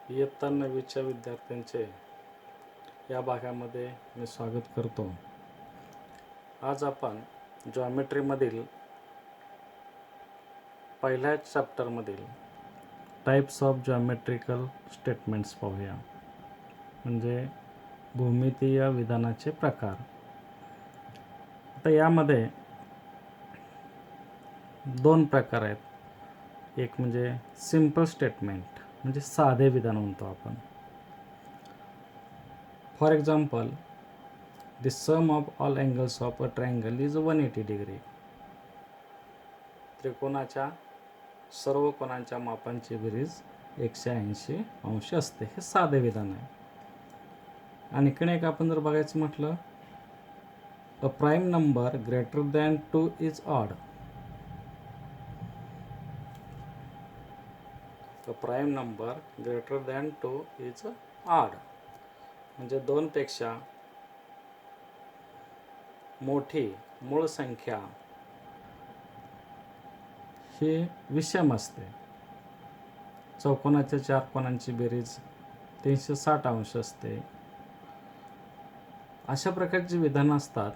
इयत्ता 9वीच्या विद्यार्थ्यांचे या भागामध्ये मी स्वागत करतो. आज आपण जॉमेट्रीमधील पहिल्या चॅप्टरमधील टाइप्स ऑफ जॉमेट्रिकल स्टेटमेंट्स पाहूया. म्हणजे भूमितीय विधानाचे प्रकार. आता यामध्ये दोन प्रकार आहेत. एक म्हणजे सिंपल स्टेटमेंट, म्हणजे साधे विधान म्हणतो आपण. For example, the sum of all angles of a triangle is 180 degree. त्रिकोणाच्या सर्व कोणांच्या मापांची बेरीज 180 अंश असते. हे साधे विधान आहे. आणखीन एक आपण जर बघायचं म्हटलं, अ prime number greater than 2 is odd. A prime number greater than 2 is odd म्हणजे 2 पेक्षा मोठी मूळ संख्या ही विषम असते. चौकोनाच्या 4 कोणांची बेरीज 360 अंश असते. अशा प्रकारची विधानं असतात.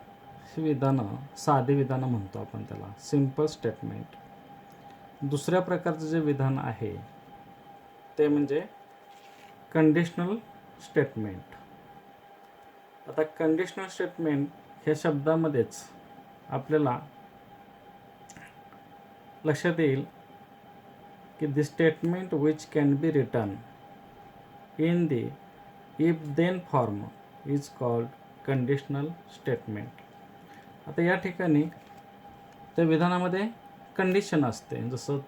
ही विधानं साधी विधानं म्हणतो आपण, त्याला सिंपल स्टेटमेंट. दुसऱ्या प्रकारचं जे विधान आहे ते म्हणजे कंडिशनल स्टेटमेंट. आता कंडिशनल स्टेटमेंट ह्या शब्दामध्येच आपल्याला लक्षात येईल की the statement which can be written in the if then form is called conditional statement. आता या ठिकाणी त्या विधानामध्ये कंडिशन असते. जसं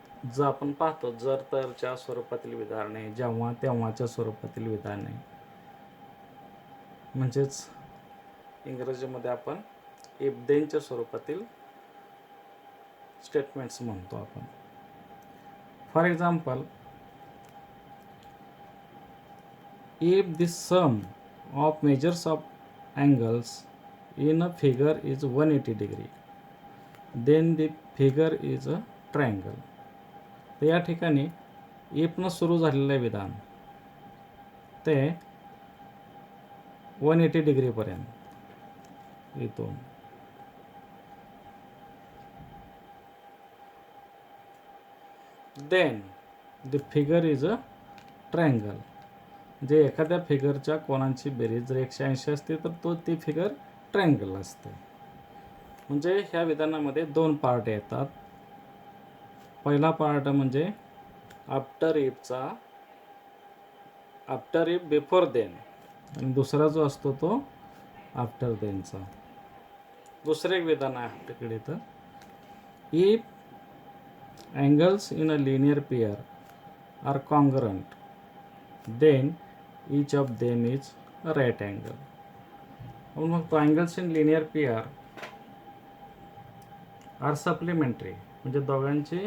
आपण पाहतो जर तरच्या स्वरूपातील विधाने, जेव्हा तेव्हाच्या स्वरूपातील विधाने, म्हणजेच इंग्रजीमध्ये आपण इफ देनच्या स्वरूपातील स्टेटमेंट्स म्हणतो आपण. For example, if the sum of measures of angles in a figure is 180 degree, then the figure is a triangle. तर या ठिकाणी इफनं सुरू झालेले विधान ते 180 डिग्रीपर्यंत इथून then the figure is a triangle. जे एखाद्या फिगरच्या कोणांची बेरीज जर 180 असते तर ती फिगर ट्रायंगल असते. म्हणजे ह्या विधानामध्ये दोन पार्ट येतात. पहिला पार्ट म्हणजे आफ्टर इफ बिफोर देन, आणि दुसरा जो असतो तो आफ्टर देनचा. दुसरे एक विधान आहे आपल्याकडे, तर if angles in a linear pair are congruent then each of them is a right angle. मग triangles in linear pair are supplementary, म्हणजे दोघांची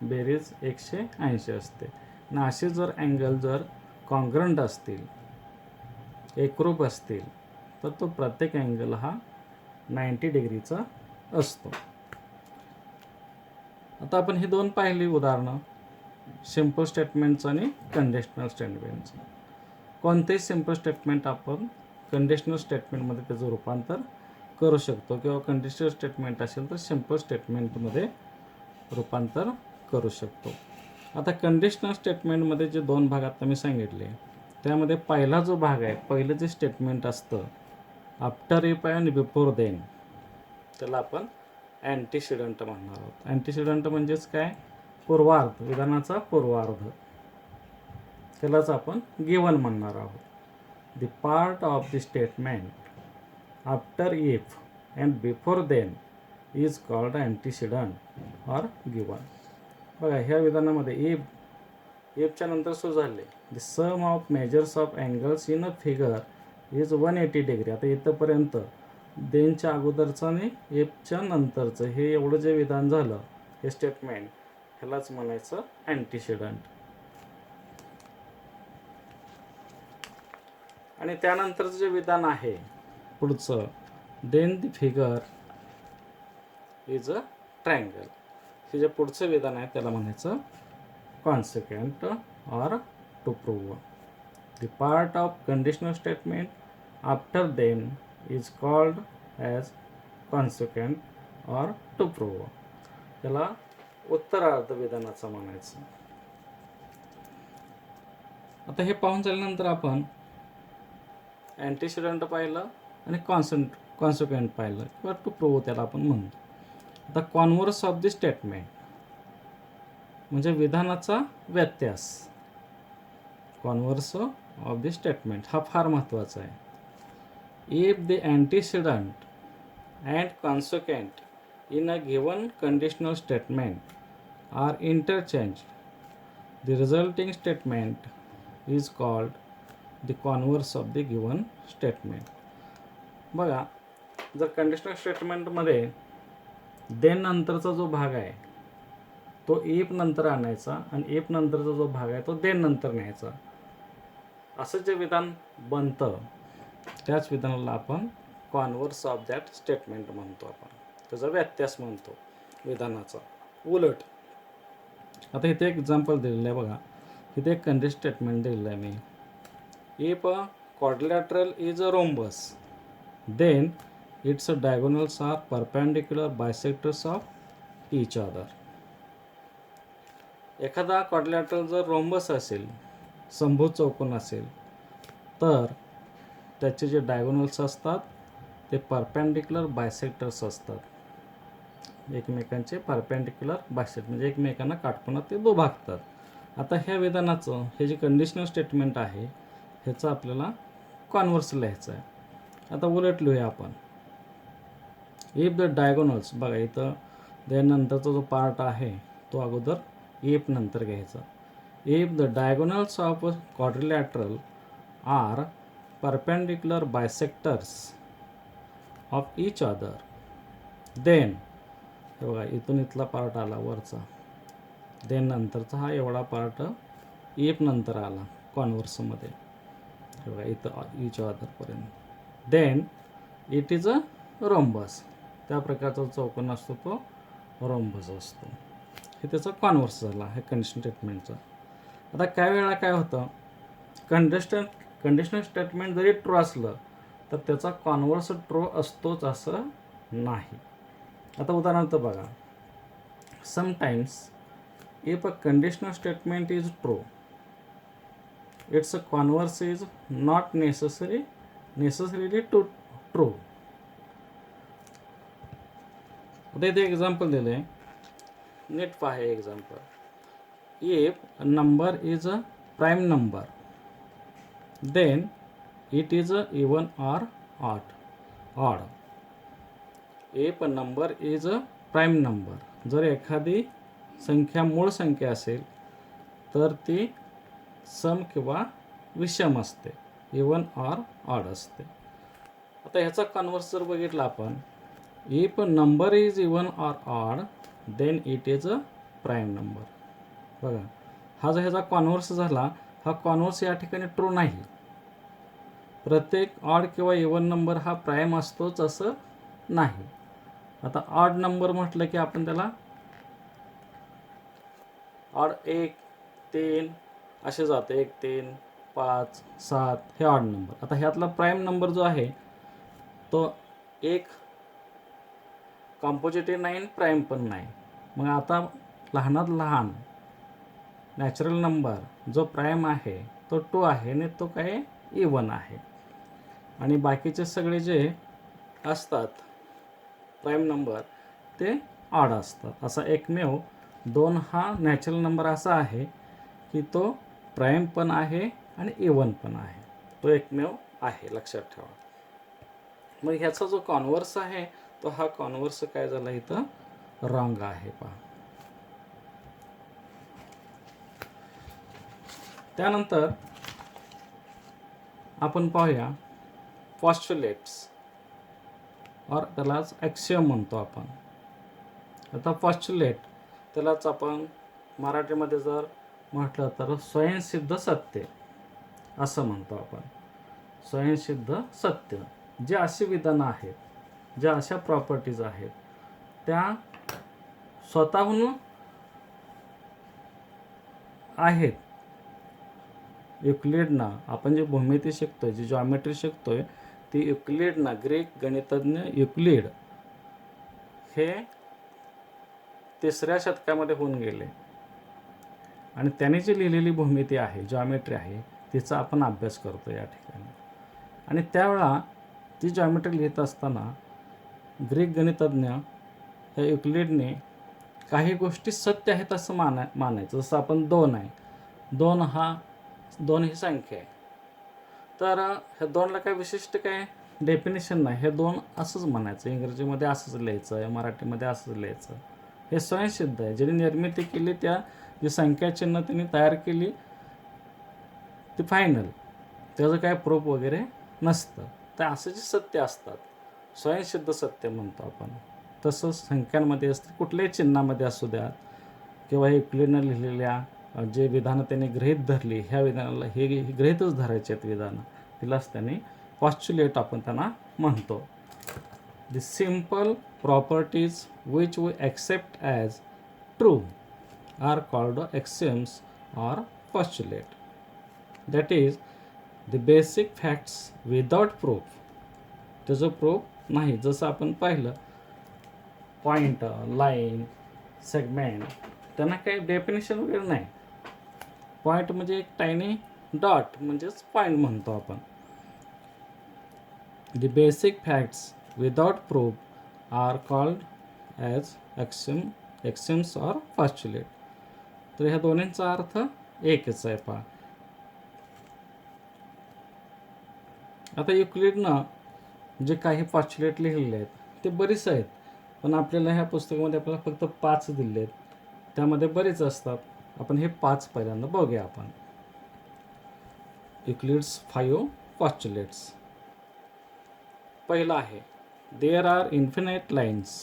बेरीज 180 असते. आणि असे जर अँगल जर कॉन्ग्रंट असतील, एकरूप असतील, तर तो प्रत्येक अँगल हा 90 डिग्रीचा असतो. आता आपण ही दोन पाहिली उदाहरणं, सिंपल स्टेटमेंटचं आणि कंडिशनल स्टेटमेंटचं. कोणतेही सिंपल स्टेटमेंट आपण कंडिशनल स्टेटमेंटमध्ये त्याचं रूपांतर करू शकतो, किंवा कंडिशनल स्टेटमेंट असेल तर सिंपल स्टेटमेंटमध्ये रूपांतर करू शकतो. आता कंडिशनल स्टेटमेंटमध्ये जे दोन भाग आता मी सांगितले, त्यामध्ये पहिला जो भाग आहे, पहिलं जे स्टेटमेंट असतं आफ्टर इफ आणि बिफोर देन, त्याला आपण अँटीसिडंट म्हणणार आहोत. अँटीसिडंट म्हणजेच काय? पूर्वार्ध, विधानाचा पूर्वार्ध. त्यालाच आपण गिवन म्हणणार आहोत. The part of the statement after if and before then is called antecedent or given. बघा, ह्या विधानामध्ये इफच्या नंतर सुरू झाले the sum of measures of angles in a figure is 180 degree. आता इथंपर्यंत देनच्या अगोदरचं आणि इफच्या नंतरचं हे एवढं जे विधान झालं, हे स्टेटमेंट, ह्यालाच म्हणायचं अँटीसिडंट. आणि त्यानंतरचं जे विधान आहे पुढचं, then the figure is a triangle, हे जे पुढचं विधान आहे त्याला म्हणायचं consequent or to prove. The part of conditional statement after then is called as consequent or to prove. त्याला उत्तरार्ध विधानाचा म्हणायचं. आता हे पाहून झाल्यानंतर आपण अँटीसिडंट पाहिलं आणि कॉन्सिक्वेंट पाहिलं किंवा टू प्रूव्ह त्याला आपण म्हणतो. आता कॉन्व्हर्स ऑफ द स्टेटमेंट म्हणजे विधानाचा व्यत्यास. कॉन्व्हर्स ऑफ द स्टेटमेंट हा फार महत्त्वाचा आहे. If the antecedent and consequent in a given conditional statement are interchange the resulting statement is called the converse of the given statement. बघा, जर conditional स्टेटमेंटमध्ये देन नंतरचा जो भाग आहे तो इफ नंतर आणायचा आणि इफ नंतरचा जो भाग आहे तो देन नंतर न्यायचा, असं जे विधान बनतं त्याच विधानाला आपण कॉन्व्हर्स ऑफ दॅट स्टेटमेंट म्हणतो. आपण त्याचा व्यत्यास म्हणतो विधानाचा. उलट आता इथे एक एक्झाम्पल दिलेलं आहे बघा. इथे एक कंडिशनल स्टेटमेंट दिलेलं आहे मी. If a quadrilateral is a rhombus, then its diagonals are perpendicular bisectors of each other. एखादा क्वाड्रिलॅटरल जर रोम्बस असेल, समभुज चौकोन असेल, तर त्याचे जे डायगोनल्स असतात ते परपेंडिक्युलर बायसेक्टर्स असतात. एकमेकांचे परपेंडिक्युलर बायसेक्टर म्हणजे एकमेकांना काटकोनात ते दुभागतात. आता ह्या विधानाचं हे जे कंडिशनल स्टेटमेंट आहे ह्याचं आपल्याला कॉन्व्हर्स लिहायचं आहे. आता उलट लिहूया आपण. इफ द डायगोनल्स, बघा इथं देन नंतरचा जो पार्ट आहे तो अगोदर इफ नंतर घ्यायचा. If the diagonals of quadrilateral are perpendicular bisectors of each other, then हे बघा इथून इथला पार्ट आला वरचा, देन नंतरचा हा एवढा पार्ट इफ नंतर आला कॉन्व्हर्समध्ये. हे बघा इथं ईच अदरपर्यंत. Then it is a rhombus. त्या प्रकारचा चौकोन असतो तो रोम्बस असतो. हे त्याचा कॉन्व्हर्स झाला हे कंडिशनल स्टेटमेंटचा. आता काही वेळा काय होतं, कंडिशनल स्टेटमेंट जरी ट्रू असलं तर त्याचा कॉन्व्हर्स ट्रू असतोच असं नाही. आता उदाहरणार्थ बघा, sometimes if a conditional statement is true, its converse is not necessarily to true. आता इथे एक्झाम्पल दिलं आहे, नीट पहा हे example. If a number is a prime number, then it is a even or odd. If a number is a prime number, जर एखादी संख्या मूळ संख्या असेल तर ती सम किंवा विषम असते, इवन ऑर ऑड असते. आता ह्याचा कॉन्व्हर्स जर बघितला आपण, if number is even or odd then it is a prime number. बघा, हा जर ह्याचा कॉन्व्हर्स झाला, हा कॉन्व्हर्स या ठिकाणी ट्रू नाही. प्रत्येक ऑड किंवा इवन नंबर हा प्राईम असतोच असं नाही. आता ऑड नंबर म्हटलं की आपण त्याला ऑड 1, 3 असे जाते, 1, 3, 5, 7 हे ऑड नंबर. आता ह्यातला प्राईम नंबर जो आहे तो एक कॉम्पोजिटिव्ह नाही, प्राईम पण नाही. मग आता लहानात लहान नॅचरल नंबर जो प्राईम आहे तो 2 आहे आणि तो काय इवन आहे. आणि बाकीचे सगळे जे असतात प्राईम नंबर ते ऑड असतात. असा एकमेव 2 हा नॅचरल नंबर असा आहे की तो प्राईम पण आहे आणि इवन पण आहे. तो एकमेव आहे, लक्षात ठेवा. मग ह्याचा जो कॉन्व्हर्स आहे तो हा कॉन्व्हर्स काय झाला इथं रॉंग आहे. पहा, त्यानंतर आपण पाहूया पॉस्च्युलेट्स और त्यालाच ॲक्सियम म्हणतो आपण. आता पॉस्च्युलेट त्यालाच आपण मराठीमध्ये जर म्हटलं तर स्वयंसिद्ध सत्य असं म्हणतो आपण. स्वयंसिद्ध सत्य, जे अशी विधानं आहेत, ज्या अशा प्रॉपर्टीज आहेत त्या स्वतःहून आहेत युक्लिडनं आपण जी भूमिती शिकतोय, जी जॉमेट्री शिकतोय, ती युक्लिडनं, ग्रीक गणितज्ञ युक्लिड हे 3ऱ्या शतकामध्ये होऊन गेले आणि त्यांनी जी लिहिलेली भूमिती आहे, जॉमेट्री आहे, तिचा आपण अभ्यास करतो या ठिकाणी. आणि त्यावेळा ती जॉमेट्री लिहित असताना ग्रीक गणितज्ञ या युक्लिडने काही गोष्टी सत्य आहेत असं मानायचं. जसं आपण 2 आहे, 2 ही संख्या आहे, तर ह्या 2ला काय विशिष्ट काय डेफिनेशन नाही, हे 2 असंच म्हणायचं, इंग्रजीमध्ये असंच लिहायचं, मराठीमध्ये असंच लिहायचं. हे स्वयंसिद्ध आहे. ज्यांनी निर्मिती केली, त्या जी संख्या चिन्ह त्यांनी तयार केली ती फायनल, त्याचं काय प्रूफ वगैरे नसतं. तर असं जे सत्य असतात, स्वयंसिद्ध सत्य म्हणतो आपण, तसं संख्यांमध्ये असतं, कुठल्याही चिन्हामध्ये असू द्यात किंवा युक्लिडनं लिहिलेल्या जे विधानं त्यांनी गृहीत धरली, ह्या विधानाला हे गृहीतच धरायचे आहेत विधानं, तिलाच त्यांनी पॉस्च्युलेट आपण त्यांना म्हणतो. The simple properties which we accept as true are called axioms or postulate. That is the basic facts without proof. त्याचं प्रूफ नाही. जसं आपण पाहिलं, पॉईंट, लाईन, सेगमेंट, त्यांना काही डेफिनेशन वगैरे नाही. पॉईंट म्हणजे एक टायनी डॉट, म्हणजेच पॉईंट म्हणतो आपण. The basic facts without proof are called as axioms or postulate. तर ह्या दोन्हींचा अर्थ एकच आहे. पहा, आता युक्लिडनं जे काही पॉस्च्युलेट लिहिलेले आहेत ते बरेच आहेत, पण आपल्याला ह्या पुस्तकामध्ये आपल्याला फक्त 5 दिले आहेत. त्यामध्ये बरेच असतात. आपण हे 5 पहिल्यांदा बघूया. आपण युक्लिड्स 5 पॉस्च्युलेट्स. पहिलं आहे, there are infinite lines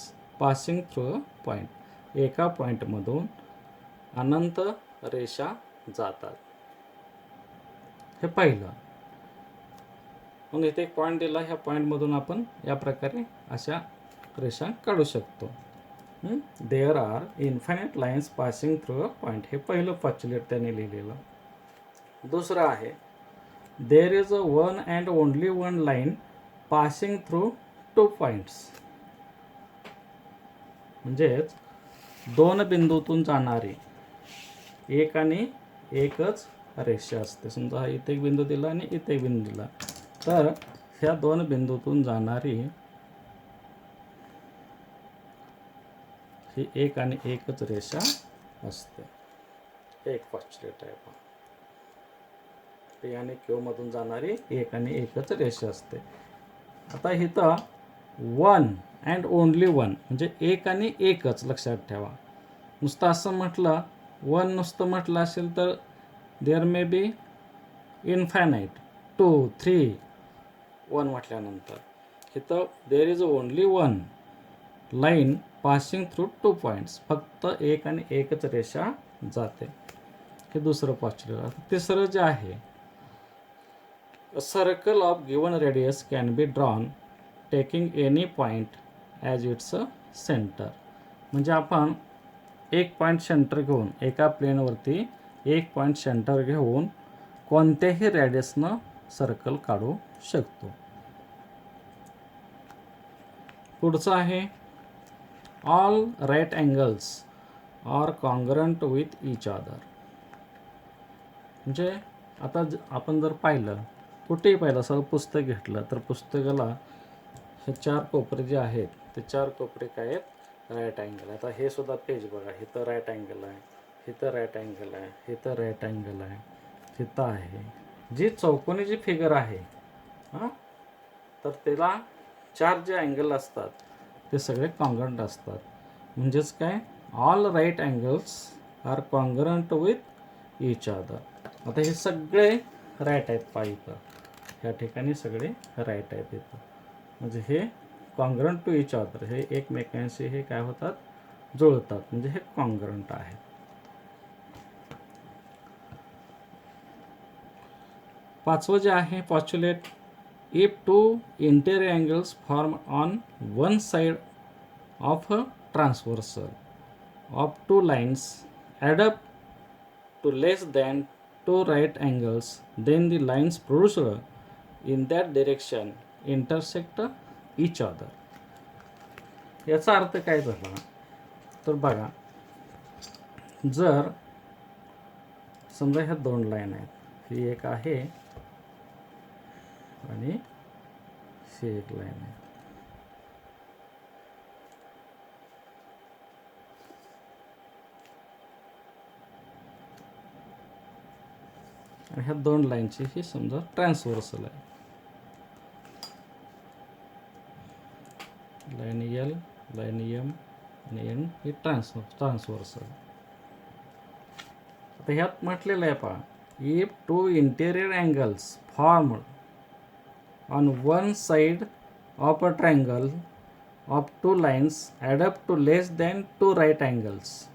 passing through a point. एका पॉईंटमधून अनंत रेषा जातात. हे पहिलं. मग इथे एक पॉईंट दिला, ह्या पॉईंटमधून आपण या प्रकारे अशा रेषा काढू शकतो. There are infinite lines passing through a point. हे पहिलं पॉस्च्युलेट त्याने लिहिलेलं. दुसरं आहे, there is a one and only one line passing through 2 points. म्हणजेच 2 बिंदूतून जाणारी एक आणि एकच रेषा असते. समजा हा इथे एक बिंदू दिला आणि इथे एक बिंदू दिला, तर ह्या 2 बिंदूतून जाणारी ही एक आणि एकच रेषा असते. एक पॉस्च्युलेट आहे. पी आणि क्यू मधून जाणारी एक आणि एकच रेषा असते. आता इथं 1 अँड ओनली 1 म्हणजे एक आणि एकच, लक्षात ठेवा. नुसतं असं म्हटलं, 1 नुसतं म्हटलं असेल तर देअर मे बी इनफायनाईट 2, 3, 1 म्हटल्यानंतर. इथं there is only one line passing through 2 points. फक्त एक आणि एकच रेषा जाते. हे दुसरं पॉस्च्युलेट. तिसरं जे आहे, a circle of given radius can be drawn taking any point as it's a centre. म्हणजे आपण एक पॉईंट सेंटर घेऊन, एका प्लेनवरती एक पॉईंट सेंटर घेऊन कोणत्याही रेडियसनं सर्कल काढू शकतो. पुढचं आहे, all right angles are congruent with each other. म्हणजे आता आपण जर पाहिलं, कुठेही पाहिलं, असं पुस्तक घेतलं तर पुस्तकाला हे 4 कोपरे जे आहेत, ते 4 कोपरे काय आहेत, राईट अँगल. आता हे सुद्धा पेज बघा, इथं राईट अँगल आहे, इथं राईट अँगल आहे, इथं राईट अँगल आहे, इथं आहे. जी चौकोनी जी फिगर आहे, तर त्याला 4 जे अँगल असतात ते सगळे कॉन्ग्रंट असतात. म्हणजेच काय, all right angles are congruent with each other. आता हे सगळे राईट आहेत. पाहिजे या ठिकाणी सगळे राईट आहेत इथं. म्हणजे हे कॉन्ग्रंट टू इच अदर, हे एकमेकांशी हे काय होतात, जुळतात. म्हणजे हे कॉन्ग्रंट आहेत. पाचवं जे आहे postulate, if 2 interior angles form on one side of a transversal of 2 lines add up to less than two right angles, then the lines produced in that direction intersect each other. याचा अर्थ काय झाला तर बघा, जर समजा ह्या दोन लाईन आहेत, ही एक आहे आणि ही एक लाईन आहे. आणि ह्या दोन लाईनची ही समजा ट्रान्सव्हर्सल आहे, लाईन एल, लाईन एम आणि एन ही ट्रान्सव्हर्सल. आता ह्यात म्हटलेलं आहे पहा, if two interior angles form on one side of a triangle of two lines add up to less than two right angles.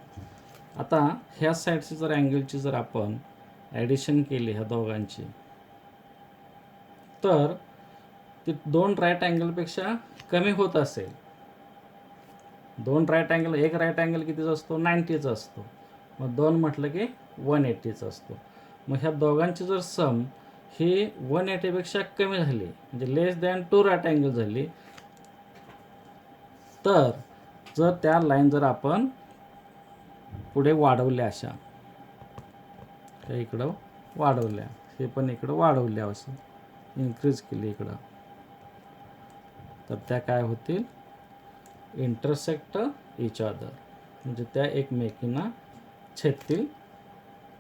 आता ह्या साईडची जर अँगलची जर आपण ॲडिशन केली ह्या दोघांची, तर ती दोन राईट अँगलपेक्षा कमी होत असेल. दोन राईट अँगल, एक राईट अँगल कितीचा असतो, 90चा असतो. मग दोन म्हटलं की 180चा असतो. मग ह्या दोघांची जर सम ही 180पेक्षा कमी झाली, म्हणजे लेस दॅन टू राईट अँगल झाली, तर जर त्या लाईन जर आपण पुढे वाढवल्या, अशा त्या इकडं वाढवल्या, हे पण इकडं वाढवल्या, असं इन्क्रीज केली इकडं, तर त्या काय होतील, इंटरसेक्ट इच अदर, म्हणजे त्या एकमेकींना छेदतील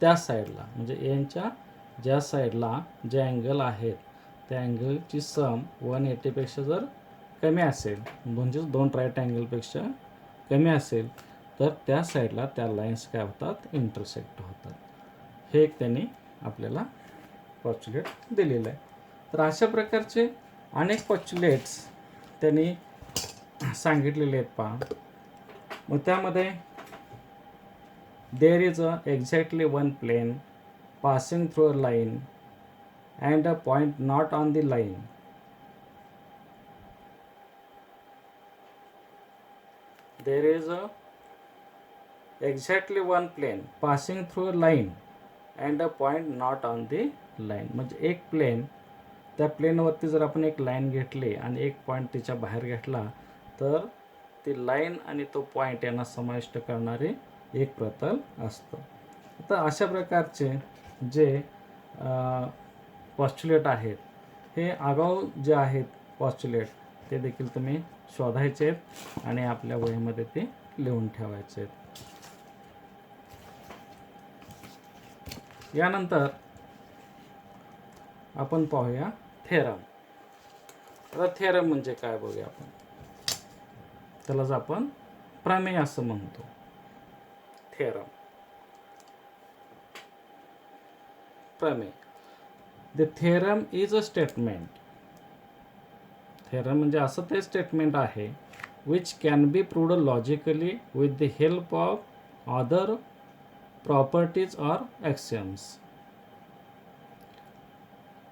त्या साईडला. म्हणजे यांच्या ज्या साईडला जे अँगल आहेत त्या अँगलची सम 180पेक्षा जर कमी असेल, म्हणजे दोन राईट अँगलपेक्षा कमी असेल, तर त्या साईडला त्या लाईन्स काय होतात, इंटरसेक्ट होतात. हे एक त्यांनी आपल्याला पॉच्युलेट दिलेलं आहे. तर अशा प्रकारचे अनेक पॉच्युलेट्स त्यांनी सांगितलेले आहेत पहा. मग त्यामध्ये there is exactly one plane passing through a line and a point not on the line. There is exactly one plane passing through a line and a point not on the line. म्हणजे एक plain, त्या प्लेनवरती जर आपण एक line घेतली आणि एक point तिच्या बाहेर घेतला, तर ती लाईन आणि तो पॉईंट यांना समाविष्ट करणारे एक प्रतल असतं. आता अशा प्रकारचे जे पॉस्च्युलेट आहेत, हे आगाऊ जे आहेत पॉस्च्युलेट, ते देखील तुम्ही शोधायचे आहेत आणि आपल्या वहीमध्ये ते लिहून ठेवायचे आहेत. यानंतर आपण पाहूया थेरम. आता थेरम म्हणजे काय बघूया आपण. त्यालाच आपण प्रमेय असं म्हणतो. थेरम, प्रमेय. The theorem is a statement. Theorem म्हणजे असं ते स्टेटमेंट आहे which can be proved logically with the help of other properties or axioms.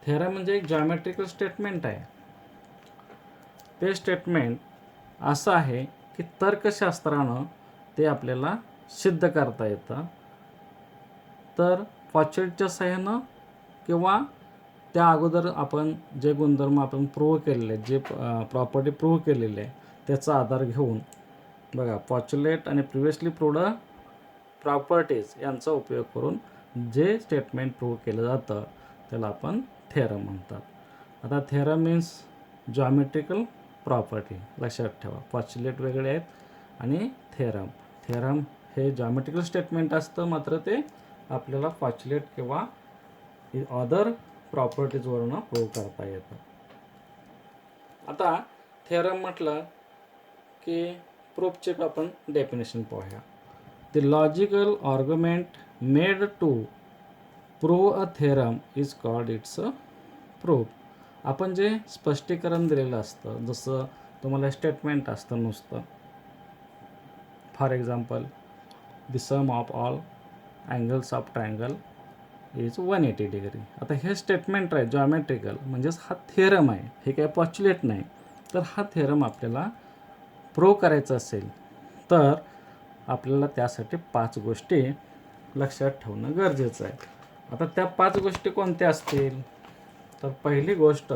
Theorem म्हणजे एक जॉमेट्रिकल स्टेटमेंट आहे. ते स्टेटमेंट असं आहे की तर्कशास्त्रानं ते आपल्याला सिद्ध करता येतं. तर पॉच्युलेटच्या सहाय्यानं किंवा त्या अगोदर आपण जे गुणधर्म आपण प्रूव्ह केलेले आहेत, जे प्रॉपर्टी प्रूव्ह केलेले आहे, त्याचा आधार घेऊन बघा, पॉच्युलेट आणि प्रिव्हियसली प्रूव्ड प्रॉपर्टीज यांचा उपयोग करून जे स्टेटमेंट प्रूव्ह केलं जातं त्याला आपण थेरम म्हणतात. आता थेरम मीन्स जॉमेट्रिकल प्रॉपर्टी. लक्षात ठेवा, पॉच्युलेट वेगळे आहेत आणि थेरम हे जॉमेट्रिकल स्टेटमेंट असतं, मात्र ते आपल्याला पॉच्युलेट किंवा अदर प्रॉपर्टीजवरून प्रूव्ह करता येतं. आता थेरम म्हटलं की प्रूफचे आपण डेफिनेशन पाहूया. The logical argument made to prove a theorem is called its proof. आपण जे स्पष्टीकरण दिलेलं असतं, जसं तुम्हाला स्टेटमेंट असतं नुसतं, for example the sum of all angles of triangle is 180 degree. आता हे स्टेटमेंट आहे जॉमेट्रिकल, म्हणजेच हा थेरम आहे, हे काय पॉच्युलेट नाही. तर हा थेरम आपल्याला प्रूव्ह करायचा असेल तर आपल्याला त्यासाठी 5 गोष्टी लक्षात ठेवणं गरजेचं आहे. आता त्या 5 गोष्टी कोणत्या असतील? तर पहिली गोष्ट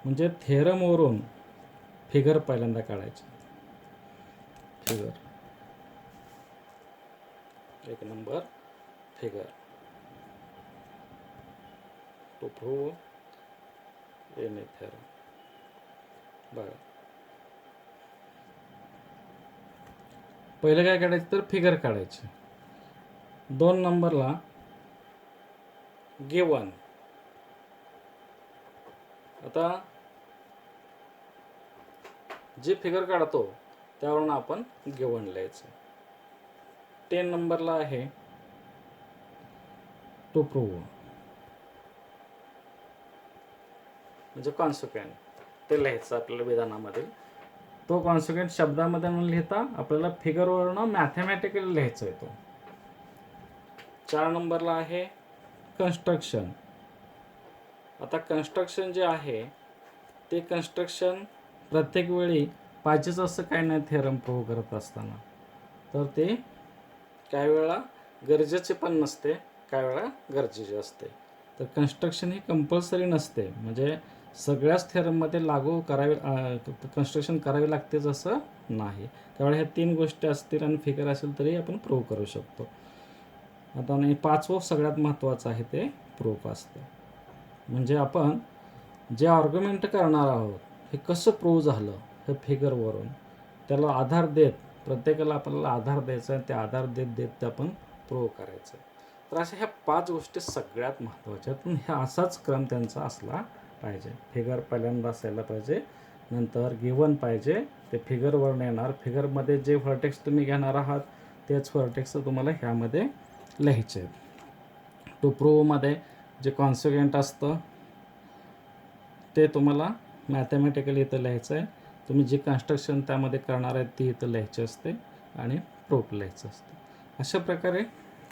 म्हणजे थेरमवरून फिगर पहिल्यांदा काढायची. फिगर, एक number figure to prove any theorem. बघा, पहिलं काय काढायचं तर फिगर काढायची. 2 नंबरला गिवन. आता जे फिगर काढतो त्यावरून आपण गिवन लिहायचं. 10 नंबरला आहे टू प्रूव्ह, म्हणजे कॉन्सिक्वेंट, ते लिहायचं आपल्याला विधानामध्ये. तो कॉन्सिक्वेंट शब्दामध्ये न लिहिता आपल्याला फिगरवरून मॅथमॅटिकली लिहायचा आहे तो. 4 नंबरला आहे कन्स्ट्रक्शन. आता कन्स्ट्रक्शन जे आहे ते कन्स्ट्रक्शन प्रत्येक वेळी पाहिजेच असं काही नाही थेरम प्रूव्ह करत असताना. तर ते काही वेळा गरजेचे पण नसते, काही वेळा गरजेचे असते. तर कन्स्ट्रक्शन ही कंपल्सरी नसते, म्हणजे सगळ्याच थेरममध्ये लागू करावी, कन्स्ट्रक्शन करावी लागतेच असं नाही. त्यावेळी ह्या 3 गोष्टी असतील आणि फिगर असेल तरी आपण प्रूव्ह करू शकतो. आता नाही, 5वं सगळ्यात महत्त्वाचं आहे ते प्रूफ असतं. म्हणजे आपण जे आर्ग्युमेंट करणार आहोत हे कसं प्रूव्ह झालं हे फिगरवरून, त्याला आधार देत, प्रत्येकाला आपल्याला आधार द्यायचा आहे, ते आधार देत देत ते आपण प्रूव्ह करायचं. तर अशा ह्या 5 गोष्टी सगळ्यात महत्त्वाच्या आहेत. पण ह्या असाच क्रम त्यांचा असला पाहिजे. फिगर पहिल्यांदा असायला पाहिजे, नंतर गिवन पाहिजे, ते फिगरवरून येणार. फिगरमध्ये जे व्हर्टेक्स तुम्ही घेणार आहात तेच व्हर्टेक्स तुम्हाला ह्यामध्ये लिहायचे आहेत. टू प्रूव्हमध्ये जे कॉन्सिक्वेंट असतं ते तुम्हाला मॅथमॅटिकली इथं लिहायचं आहे. तुम्ही जी कन्स्ट्रक्शन त्यामध्ये करणार आहे ती इथं लिहायची असते आणि प्रूफ लिहायचं असतं. अशा प्रकारे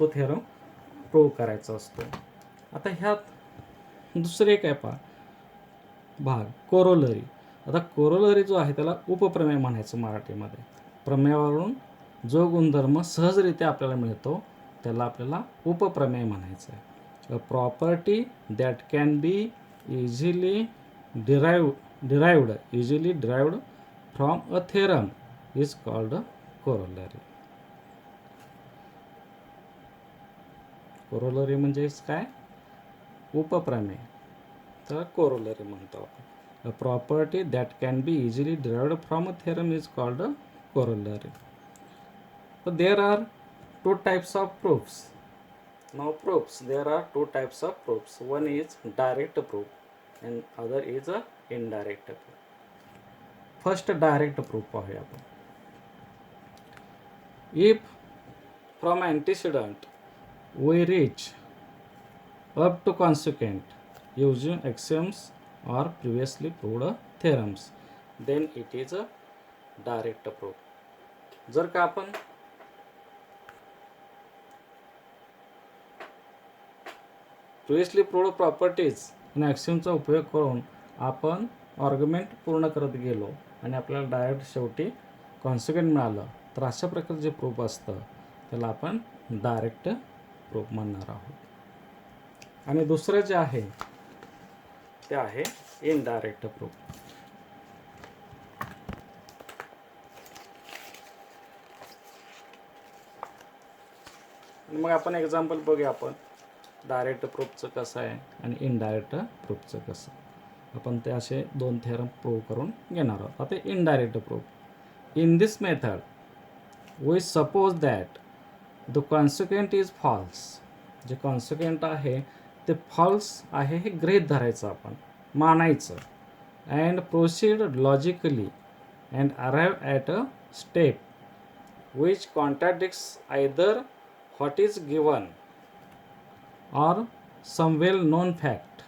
तो थेरम प्रूव्ह करायचा असतो. आता ह्यात दुसरे काय भाग कोरोलरी. आता कोरोलरी जो आहे त्याला उपप्रमेय म्हणायचं मराठीमध्ये. प्रमेयावरून जो गुणधर्म सहजरित्या आपल्याला मिळतो त्याला आपल्याला उपप्रमेय म्हणायचं आहे. A property that can be easily derived from a theorem is called a corollary. Corollary म्हणजे काय? उपप्रमेय. तर कोरोलरी म्हणतो आपण. A property that can be easily derived from a theorem is called a corollary. So there are 2 types of proofs. Now proofs, there are 2 types of proofs. One is direct proof and other is a indirect proof. First direct proof पाहूया आपण. If from antecedent we reach up to consequent using axioms or previously proved theorems, then it is a direct proof. जर का आपण previously proved properties आणि ॲक्सियमचा उपयोग करून आपण argument पूर्ण करत गेलो आणि आपल्याला डायरेक्ट शेवटी कॉन्सिक्वेंट मिळालं, तर अशा प्रकारचं जे प्रूफ असतं त्याला आपण डायरेक्ट प्रूफ म्हणणार आहोत. आणि दुसरं जे आहे ते आहे इनडायरेक्ट प्रूफ. मग आपण एक्झाम्पल बघूया आपण डायरेक्ट प्रूफचं कसं आहे आणि इनडायरेक्ट प्रूफचं कसं. आपण ते असे 2 थेरम प्रूव्ह करून घेणार आहोत. आता indirect proof. In this method we suppose that the consequent is false. जे कॉन्सिक्वेंट आहे ते फॉल्स आहे हे गृहीत धरायचं, आपण मानायचं. And proceed logically and arrive at a step which contradicts either what is given or some well-known fact.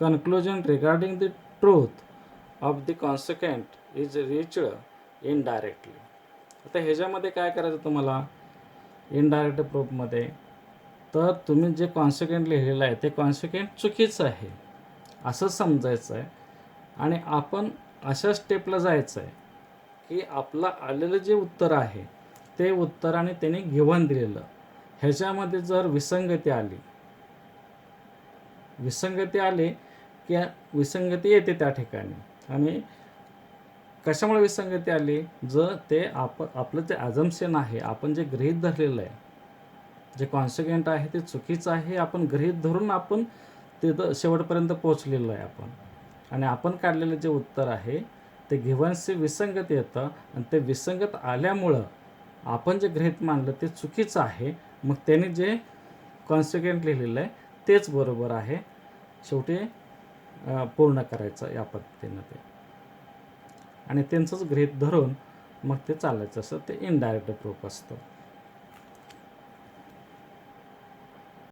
Conclusion regarding the truth of the consequent is reached indirectly. आता ह्याच्यामध्ये काय करायचं तुम्हाला इनडायरेक्ट प्रूफमध्ये, तर तुम्ही जे कॉन्सिक्वेंट लिहिलेलं आहे ते कॉन्सिक्वेंट चुकीचं आहे असं समजायचं आहे आणि आपण अशा स्टेपला जायचं आहे की आपलं आलेलं जे उत्तर आहे ते उत्तर आणि त्याने गिव्हन दिलेलं ह्याच्यामध्ये जर विसंगती आली की विसंगती येते त्या ठिकाणी. आणि कशामुळे विसंगती आली, जर ते आपलं जे ॲझम्पशन आहे, आपण जे गृहीत धरलेलं आहे, जे कॉन्सिक्वेंट आहे ते चुकीचं आहे, आपण गृहीत धरून आपण तिथं शेवटपर्यंत पोहोचलेलो आहे आपण. आणि आपण काढलेलं जे उत्तर आहे ते गिव्हन्सचे विसंगत येतं, आणि ते विसंगत आल्यामुळं आपण जे गृहीत मानलं ते चुकीचं आहे. मग त्याने जे कॉन्सिक्वेंट लिहिलेलं आहे तेच बरोबर आहे. शेवटी पूर्ण करायचं या पद्धतीनं ते, आणि त्यांचंच गृहीत धरून मग ते चालायचं. असं ते इनडायरेक्ट प्रूफ असतं.